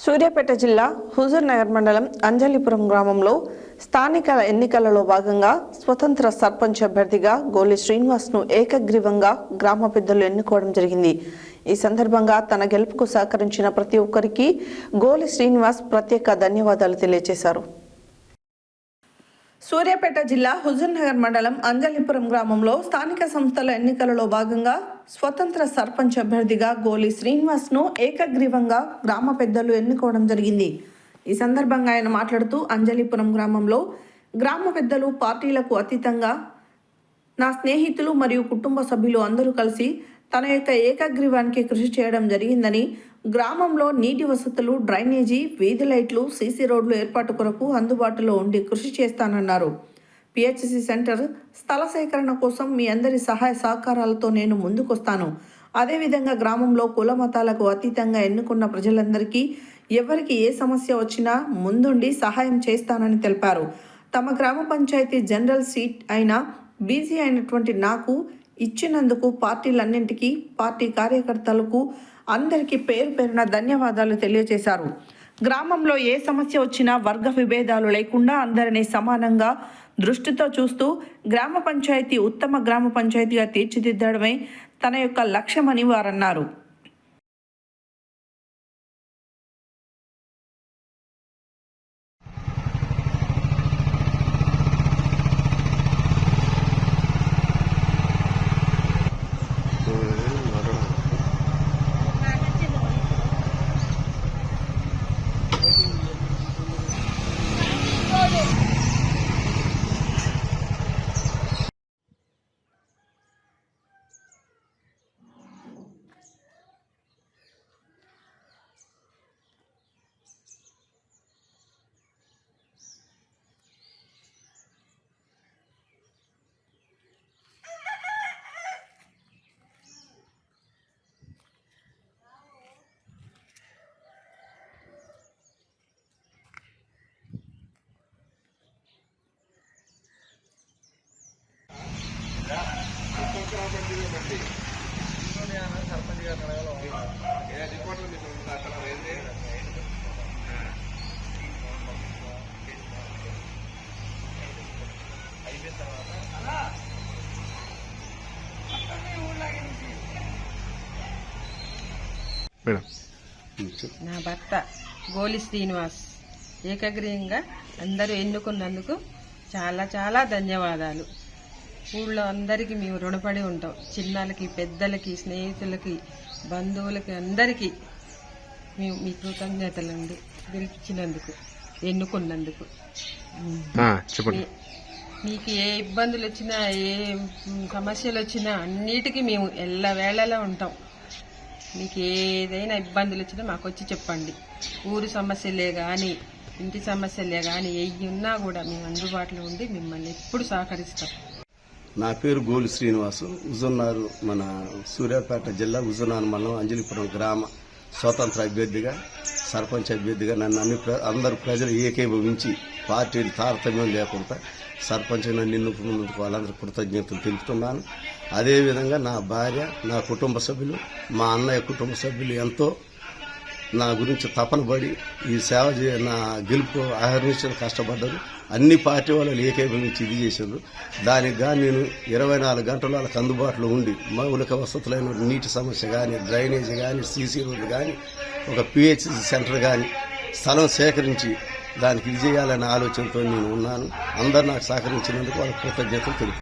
సూర్యాపేట జిల్లా హుజూర్ నగర్ మండలం అంజలిపురం గ్రామంలో స్థానిక ఎన్నికలలో భాగంగా స్వతంత్ర సర్పంచ్ అభ్యర్థిగా గోలి శ్రీనివాస్ను ఏకగ్రీవంగా గ్రామ పెద్దలు ఎన్నుకోవడం జరిగింది. ఈ సందర్భంగా తన గెలుపుకు సహకరించిన ప్రతి ఒక్కరికి గోలి శ్రీనివాస్ ప్రత్యేక ధన్యవాదాలు తెలియజేశారు. సూర్యాపేట జిల్లా హుజూర్ నగర్ మండలం అంజలిపురం గ్రామంలో స్థానిక సంస్థల ఎన్నికలలో భాగంగా స్వతంత్ర సర్పంచ్ అభ్యర్థిగా గోలి శ్రీనివాస్ను ఏకగ్రీవంగా గ్రామ పెద్దలు ఎన్నుకోవడం జరిగింది. ఈ సందర్భంగా ఆయన మాట్లాడుతూ అంజలిపురం గ్రామంలో గ్రామ పెద్దలు పార్టీలకు అతీతంగా నా స్నేహితులు మరియు కుటుంబ సభ్యులు అందరూ కలిసి తన యొక్క ఏకగ్రీవానికి కృషి చేయడం జరిగిందని, గ్రామంలో నీటి వసతులు, డ్రైనేజీ, వీధి లైట్లు, సీసీ రోడ్లు ఏర్పాటు కొరకు అందుబాటులో ఉండి కృషి చేస్తానన్నారు. పిహెచ్సి సెంటర్ స్థల సేకరణ కోసం మీ అందరి సహాయ సహకారాలతో నేను ముందుకొస్తాను. అదేవిధంగా గ్రామంలో కుల మతాలకు అతీతంగా ఎన్నుకున్న ప్రజలందరికీ ఎవరికి ఏ సమస్య వచ్చినా ముందుండి సహాయం చేస్తానని తెలిపారు. తమ గ్రామ పంచాయతీ జనరల్ సీట్ అయిన బీసీ అయినటువంటి నాకు ఇచ్చినందుకు పార్టీలన్నింటికీ, పార్టీ కార్యకర్తలకు అందరికీ పేరు పేరున ధన్యవాదాలు తెలియజేశారు. గ్రామంలో ఏ సమస్య వచ్చినా వర్గ విభేదాలు లేకుండా అందరినీ సమానంగా దృష్టితో చూస్తూ గ్రామ పంచాయతీ ఉత్తమ గ్రామ పంచాయతీగా తీర్చిదిద్దడమే తన యొక్క లక్ష్యమని వారన్నారు. నా భర్త గోలి శ్రీనివాస్ ఏకగ్రీవంగా అందరూ ఎన్నుకున్నందుకు చాలా చాలా ధన్యవాదాలు. ఊళ్ళో అందరికీ మేము రుణపడి ఉంటాం. చిన్నలకి, పెద్దలకి, స్నేహితులకి, బంధువులకి అందరికీ మేము మీ కృతజ్ఞతలండి గెలిపించినందుకు, ఎన్నుకున్నందుకు. మీకు ఏ ఇబ్బందులు వచ్చినా, ఏ సమస్యలు వచ్చినా అన్నిటికీ మేము ఎల్లవేళలా ఉంటాం. మీకు ఏదైనా ఇబ్బందులు వచ్చినా మాకు వచ్చి చెప్పండి. ఊరు సమస్యలే కానీ, ఇంటి సమస్యలే కానీ ఏవి ఉన్నా కూడా మేము అందుబాటులో ఉండి మిమ్మల్ని ఎప్పుడు సహకరిస్తాం. నా పేరు గోలి శ్రీనివాసు. హుజూర్ మన సూర్యాపేట జిల్లా హుజూర్ మండలం అంజలిపురం గ్రామ స్వతంత్ర అభ్యర్థిగా, సర్పంచ్ అభ్యర్థిగా నన్ను అందరూ ప్రజలు ఏకీభవించి పార్టీలు తారతమ్యం లేకుండా సర్పంచ్ నన్ను ఎన్నుకున్నందుకు వాళ్ళందరూ కృతజ్ఞతలు తెలుపుతున్నాను. అదేవిధంగా నా భార్య, నా కుటుంబ సభ్యులు, మా అన్నయ్య కుటుంబ సభ్యులు ఎంతో నా గురించి తపన పడి ఈ సేవ నా గెలుపు ఆహరించడం కష్టపడ్డారు. అన్ని పార్టీ వాళ్ళు ఏకీభవించి ఇది చేశారు. దానికి కానీ నేను 24 గంటలు వాళ్ళకి అందుబాటులో ఉండి మౌలిక వసతులైన నీటి సమస్య కానీ, డ్రైనేజీ కానీ, సీసీ రోడ్లు కానీ, ఒక పిహెచ్సి సెంటర్ కానీ స్థలం సేకరించి దానికి ఇది చేయాలనే ఆలోచనతో నేను ఉన్నాను. అందరు నాకు సహకరించినందుకు వాళ్ళకి కృతజ్ఞతలు తెలుపు.